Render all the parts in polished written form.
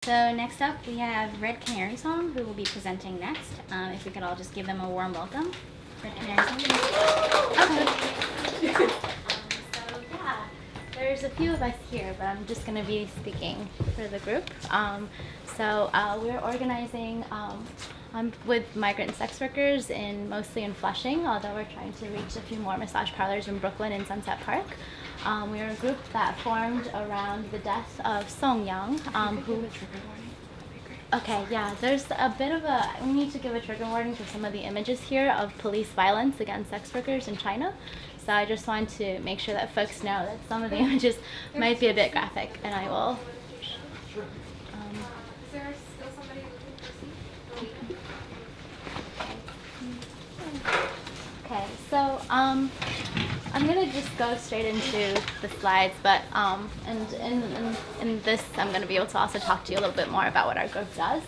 So next up, we have Red Canary Song, who will be presenting next. If we could all just give them a warm welcome. Red Canary Song. Okay. So yeah, there's a few of us here, but I'm just going to be speaking for the group. We're organizing with migrant sex workers mostly in Flushing, although we're trying to reach a few more massage parlors in Brooklyn and Sunset Park. We are a group that formed around the death of Song Yang, Okay, yeah, there's a bit of we need to give a trigger warning for some of the images here of police violence against sex workers in China. So I just want to make sure that folks know that some of the images might be a bit graphic, and I will. Is there still somebody looking for a seat? Okay, so I'm gonna just go straight into the slides, but and in this I'm gonna be able to also talk to you a little bit more about what our group does.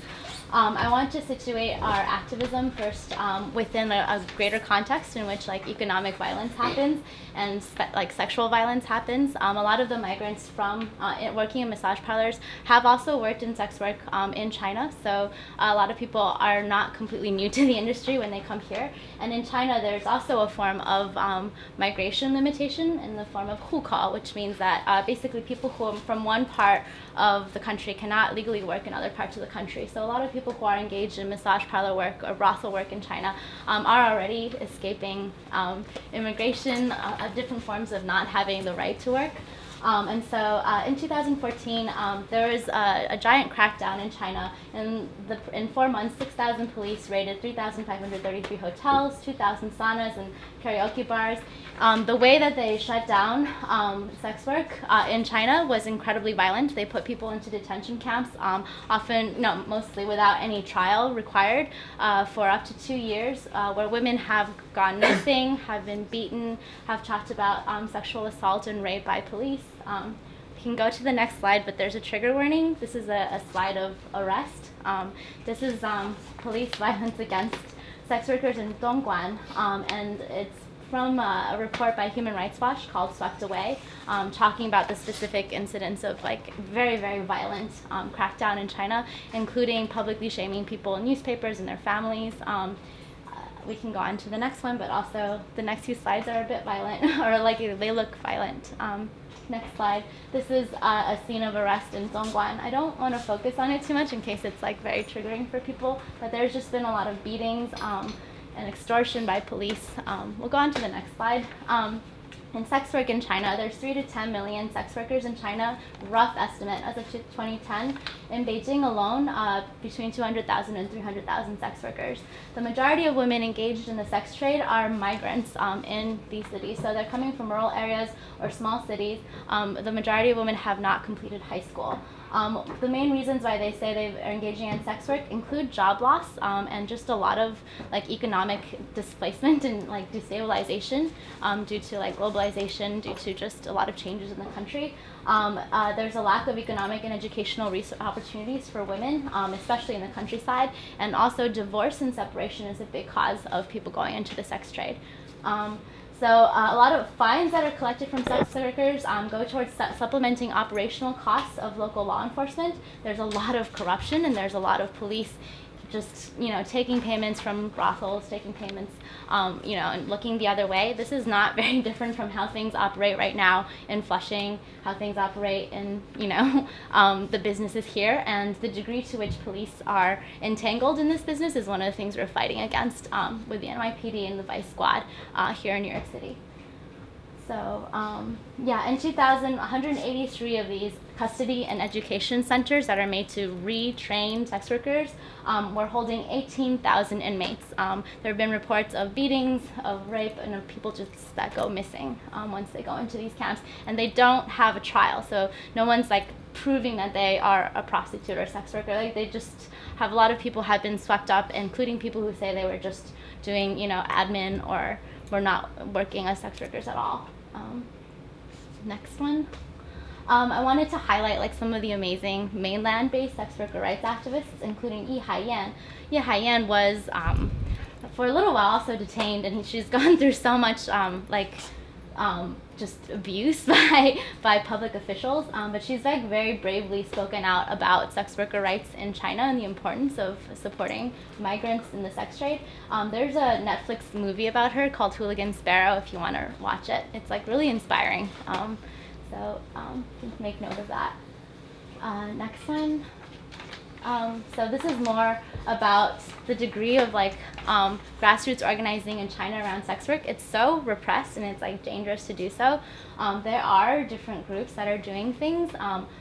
I want to situate our activism first within a greater context in which economic violence happens and sexual violence happens. A lot of the migrants from working in massage parlors have also worked in sex work in China, so a lot of people are not completely new to the industry when they come here. And in China, there's also a form of migration limitation in the form of hukou, which means that basically people who are from one part of the country cannot legally work in other parts of the country. So a lot of people who are engaged in massage parlor work or brothel work in China are already escaping immigration, different forms of not having the right to work. In 2014, there was a giant crackdown in China. In 4 months, 6,000 police raided 3,533 hotels, 2,000 saunas and karaoke bars. The way that they shut down sex work in China was incredibly violent. They put people into detention camps, mostly without any trial required, for up to 2 years, where women have gone missing, have been beaten, have talked about sexual assault and rape by police. You can go to the next slide, but there's a trigger warning. This is a slide of arrest. This is police violence against sex workers in Dongguan, and it's from a report by Human Rights Watch called Swept Away, talking about the specific incidents of very, very violent crackdown in China, including publicly shaming people in newspapers and their families. We can go on to the next one, but also the next few slides are a bit violent, or they look violent. Next slide. This is a scene of arrest in Dongguan. I don't want to focus on it too much in case it's very triggering for people, but there's just been a lot of beatings and extortion by police. We'll go on to the next slide. In sex work in China, there's 3 to 10 million sex workers in China, rough estimate as of 2010. In Beijing alone, between 200,000 and 300,000 sex workers. The majority of women engaged in the sex trade are migrants in these cities, so they're coming from rural areas or small cities. The majority of women have not completed high school. The main reasons why they say they are engaging in sex work include job loss and just a lot of economic displacement and destabilization due to globalization, due to just a lot of changes in the country. There's a lack of economic and educational opportunities for women, especially in the countryside, and also divorce and separation is a big cause of people going into the sex trade. So a lot of fines that are collected from sex workers go towards supplementing operational costs of local law enforcement. There's a lot of corruption, and there's a lot of police just taking payments from brothels, taking payments, and looking the other way. This is not very different from how things operate right now in Flushing, how things operate in the businesses here, and the degree to which police are entangled in this business is one of the things we're fighting against with the NYPD and the Vice Squad here in New York City. So in 2000, 183 of these custody and education centers that are made to retrain sex workers were holding 18,000 inmates. There have been reports of beatings, of rape, and of people just that go missing once they go into these camps. And they don't have a trial, so no one's proving that they are a prostitute or a sex worker. They just have, a lot of people have been swept up, including people who say they were just doing admin or were not working as sex workers at all. Next one. I wanted to highlight some of the amazing mainland-based sex worker rights activists, including Yi Haiyan. Yi Haiyan was, for a little while, also detained, and she's gone through so much just abused by public officials. But she's like very bravely spoken out about sex worker rights in China and the importance of supporting migrants in the sex trade. There's a Netflix movie about her called Hooligan Sparrow if you want to watch it. It's like really inspiring. So make note of that. Next one. So this is more about the degree of like grassroots organizing in China around sex work. It's so repressed and it's like dangerous to do so. There are different groups that are doing things,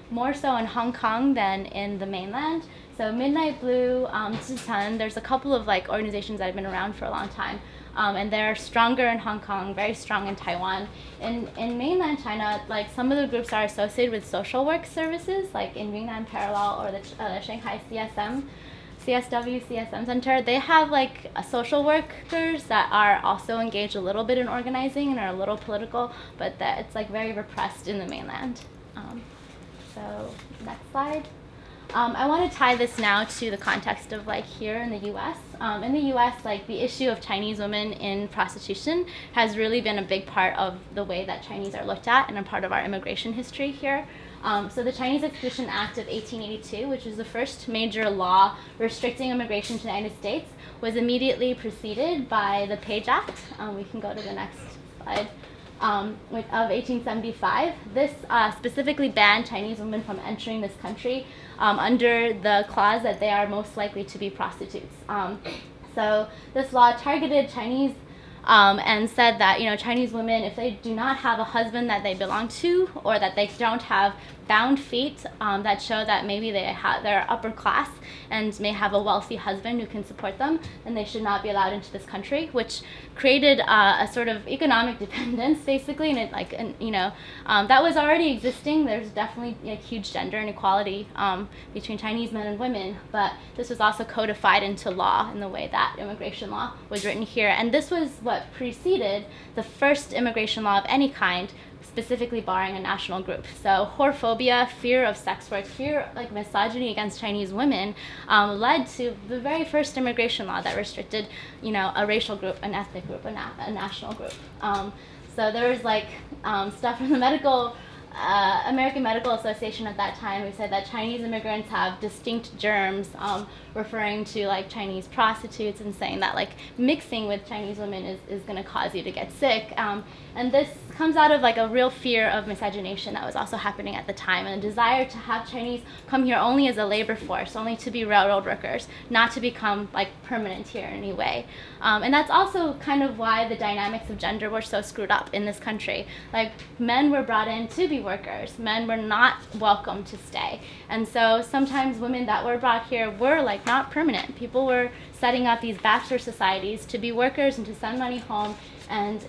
more so in Hong Kong than in the mainland. So Midnight Blue, Tse, there's a couple of like organizations that have been around for a long time. And they're stronger in Hong Kong, very strong in Taiwan. In mainland China, like some of the groups are associated with social work services, like in Yunnan Parallel or the Shanghai CSW CSM Center. They have like social workers that are also engaged a little bit in organizing and are a little political, but that it's like very repressed in the mainland. So next slide. I want to tie this now to the context of like here in the U.S. In the U.S., like the issue of Chinese women in prostitution has really been a big part of the way that Chinese are looked at and a part of our immigration history here. So the Chinese Exclusion Act of 1882, which is the first major law restricting immigration to the United States, was immediately preceded by the Page Act. We can go to the next slide. Of 1875. This specifically banned Chinese women from entering this country under the clause that they are most likely to be prostitutes. So this law targeted Chinese and said that Chinese women, if they do not have a husband that they belong to, or that they don't have bound feet that show that maybe they're upper class and may have a wealthy husband who can support them, then they should not be allowed into this country, which created a sort of economic dependence, basically, and that was already existing. There's definitely a huge gender inequality between Chinese men and women, but this was also codified into law in the way that immigration law was written here, and this was what preceded the first immigration law of any kind, specifically barring a national group. So whorephobia, fear of sex work, fear like misogyny against Chinese women led to the very first immigration law that restricted, a racial group, an ethnic group, a national group. So there was like stuff from the American Medical Association at that time who said that Chinese immigrants have distinct germs, referring to like Chinese prostitutes and saying that like mixing with Chinese women is going to cause you to get sick. And this comes out of like a real fear of miscegenation that was also happening at the time, and a desire to have Chinese come here only as a labor force, only to be railroad workers, not to become like permanent here in any way. And that's also kind of why the dynamics of gender were so screwed up in this country. Like men were brought in to be workers, men were not welcome to stay. And so sometimes women that were brought here were like not permanent. People were setting up these bachelor societies to be workers and to send money home. And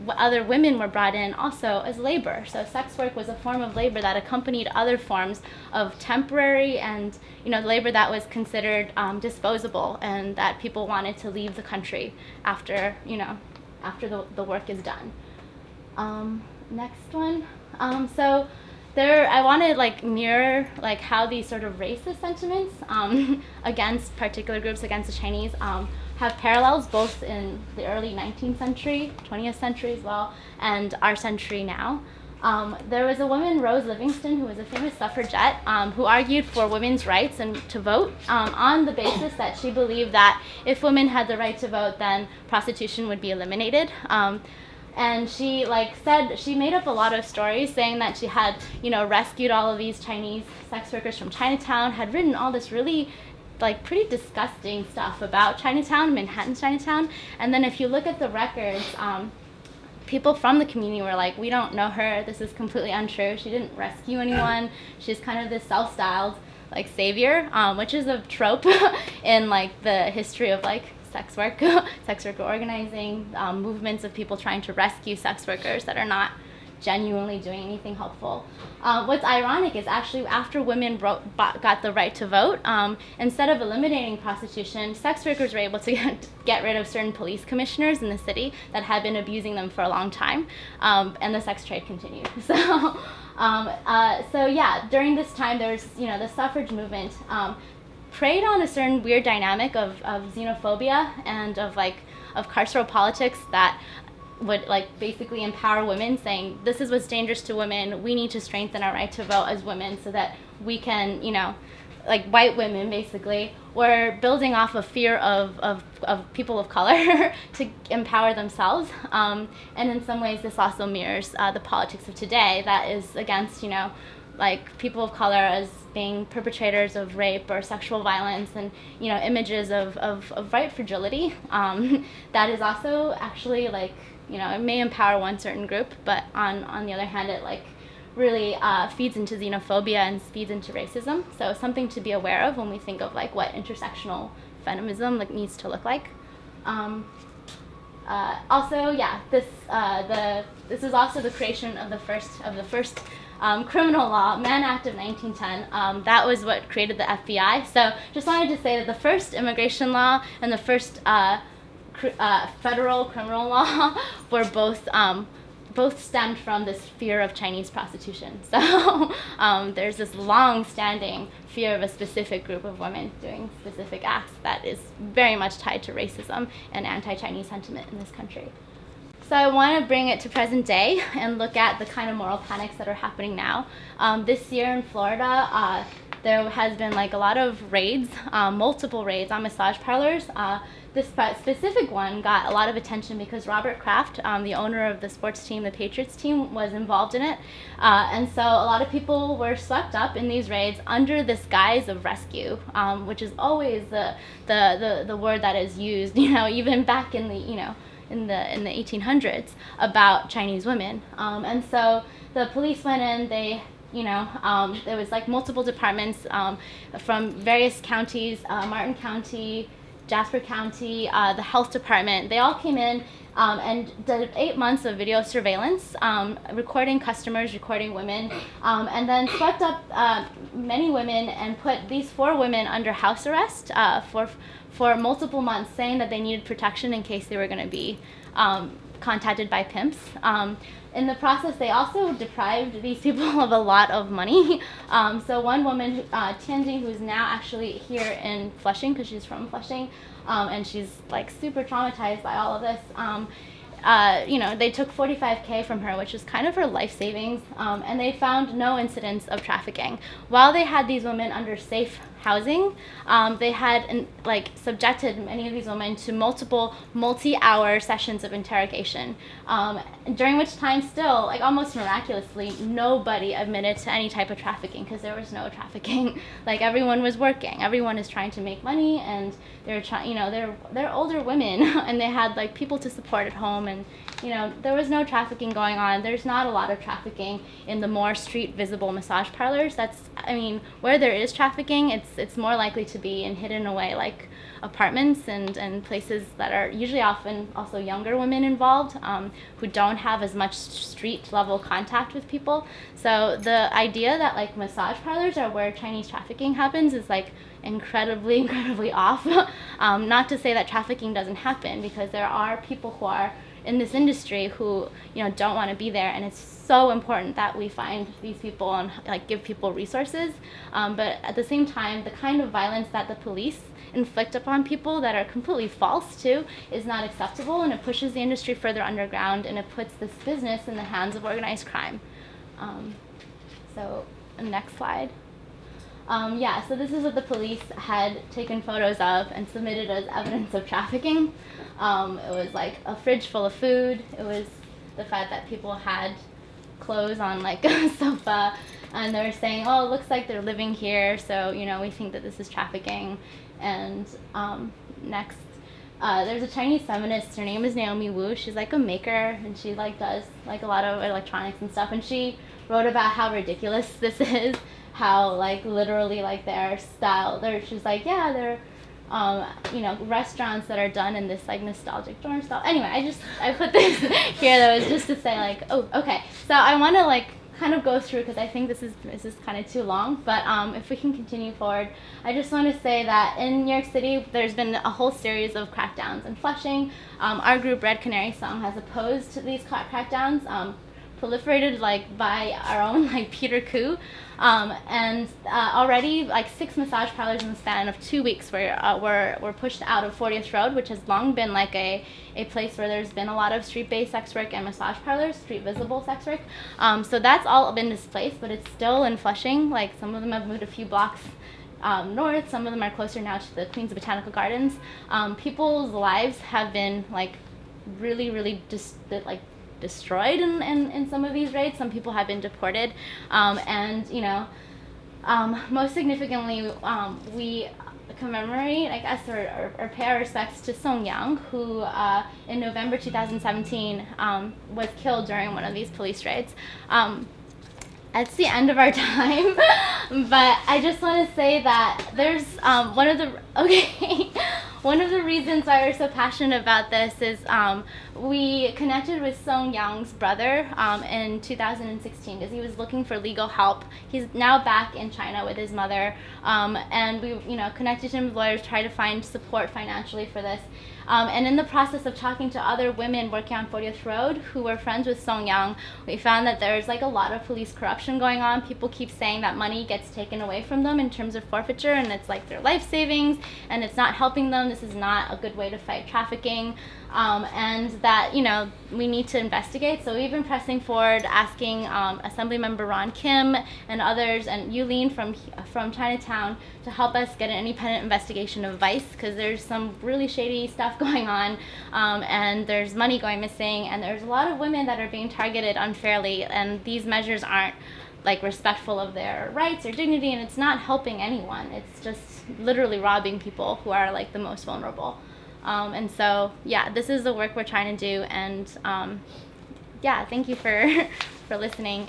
other women were brought in also as labor. So sex work was a form of labor that accompanied other forms of temporary and labor that was considered disposable, and that people wanted to leave the country after the work is done. Next one. So there, I want to mirror how these sort of racist sentiments against particular groups, against the Chinese, have parallels both in the early 19th century, 20th century as well, and our century now. There was a woman, Rose Livingston, who was a famous suffragette, who argued for women's rights and to vote on the basis that she believed that if women had the right to vote, then prostitution would be eliminated. And she said, she made up a lot of stories saying that she had, rescued all of these Chinese sex workers from Chinatown, had written all this really pretty disgusting stuff about Chinatown, Manhattan's Chinatown. And then if you look at the records, people from the community were like, we don't know her, this is completely untrue, she didn't rescue anyone, she's kind of this self-styled savior, which is a trope in the history of sex worker organizing, movements of people trying to rescue sex workers that are not genuinely doing anything helpful. What's ironic is actually after women got the right to vote, instead of eliminating prostitution, sex workers were able to get rid of certain police commissioners in the city that had been abusing them for a long time, and the sex trade continued. So yeah, during this time there was, the suffrage movement preyed on a certain weird dynamic of xenophobia and of carceral politics that would like basically empower women, saying this is what's dangerous to women. We need to strengthen our right to vote as women so that we can, you know, like white women basically, were building off of fear of people of color to empower themselves. And in some ways this also mirrors the politics of today that is against, you know, like people of color as being perpetrators of rape or sexual violence, and, you know, images of right fragility. That is also actually like, you know, it may empower one certain group, but on the other hand, it like really feeds into xenophobia and feeds into racism. So something to be aware of when we think of like what intersectional feminism like needs to look like. Also, yeah, this is also the creation of the first criminal law, Mann Act of 1910. That was what created the FBI. So just wanted to say that the first immigration law and the first federal criminal law were both stemmed from this fear of Chinese prostitution. So there's this long-standing fear of a specific group of women doing specific acts that is very much tied to racism and anti-Chinese sentiment in this country. So I want to bring it to present day and look at the kind of moral panics that are happening now. This year in Florida, there has been like a lot of raids, multiple raids on massage parlors. This specific one got a lot of attention because Robert Kraft, the owner of the sports team, the Patriots team, was involved in it. And so a lot of people were swept up in these raids under this guise of rescue, which is always the word that is used, you know, even back in the, you know, in the 1800s about Chinese women. And so the police went in, they, you know, there was like multiple departments from various counties, Martin County, Jasper County, the health department. They all came in and did 8 months of video surveillance, recording customers, recording women, and then swept up many women and put these 4 women under house arrest for multiple months, saying that they needed protection in case they were going to be contacted by pimps. In the process, they also deprived these people of a lot of money. So one woman, Tianjin, who's now actually here in Flushing, because she's from Flushing, and she's like super traumatized by all of this. You know, they took $45K from her, which is kind of her life savings, and they found no incidents of trafficking. While they had these women under safe housing, they had like subjected many of these women to multiple multi-hour sessions of interrogation, during which time still, like almost miraculously, nobody admitted to any type of trafficking, because there was no trafficking. Like everyone was working, everyone is trying to make money, and they're trying, you know, they're older women and they had like people to support at home, and, you know, there was no trafficking going on. There's not a lot of trafficking in the more street visible massage parlors. That's, I mean, where there is trafficking, it's more likely to be in hidden away like apartments and places that are usually often also younger women involved, who don't have as much street level contact with people. So the idea that like massage parlors are where Chinese trafficking happens is like incredibly off. Not to say that trafficking doesn't happen, because there are people who are in this industry who, you know, don't want to be there, and it's so important that we find these people and like give people resources. But at the same time, the kind of violence that the police inflict upon people that are completely false too is not acceptable, and it pushes the industry further underground, and it puts this business in the hands of organized crime. So next slide. Yeah, so this is what the police had taken photos of and submitted as evidence of trafficking. It was like a fridge full of food. It was the fact that people had clothes on like a sofa, and they were saying, oh, it looks like they're living here, so, you know, we think that this is trafficking. And next, there's a Chinese feminist. Her name is Naomi Wu. She's like a maker, and she like does like a lot of electronics and stuff, and she wrote about how ridiculous this is, how like literally like their style, she's like, yeah, they're you know, restaurants that are done in this like nostalgic dorm style. Anyway, I put this here that was just to say like, oh, okay. So I want to like kind of go through, because I think this is kind of too long, but if we can continue forward, I just want to say that in New York City there's been a whole series of crackdowns in Flushing. Our group Red Canary Song has opposed these crackdowns, proliferated like by our own like Peter Koo, and already like 6 massage parlors in the span of 2 weeks were pushed out of 40th Road, which has long been like a place where there's been a lot of street-based sex work and massage parlors, street visible sex work. So that's all been displaced, but it's still in Flushing. Like some of them have moved a few blocks north, some of them are closer now to the Queens Botanical Gardens. People's lives have been like really destroyed in some of these raids. Some people have been deported, and most significantly, we commemorate, I guess, or pay our respects to Song Yang, who in November 2017 was killed during one of these police raids. It's the end of our time, but I just want to say that there's one of the reasons why we're so passionate about this is we connected with Song Yang's brother in 2016 because he was looking for legal help. He's now back in China with his mother, and we connected him with lawyers, tried to find support financially for this. And in the process of talking to other women working on 40th Road who were friends with Song Yang, we found that there's like a lot of police corruption going on. People keep saying that money gets taken away from them in terms of forfeiture, and it's like their life savings, and it's not helping them. This is not a good way to fight trafficking. And that we need to investigate. So we've been pressing forward, asking Assemblymember Ron Kim and others, and Yulin from Chinatown, to help us get an independent investigation of Vice, because there's some really shady stuff going on, and there's money going missing, and there's a lot of women that are being targeted unfairly, and these measures aren't like respectful of their rights or dignity, and it's not helping anyone. It's just literally robbing people who are like the most vulnerable. And so, yeah, this is the work we're trying to do, and yeah, thank you for listening.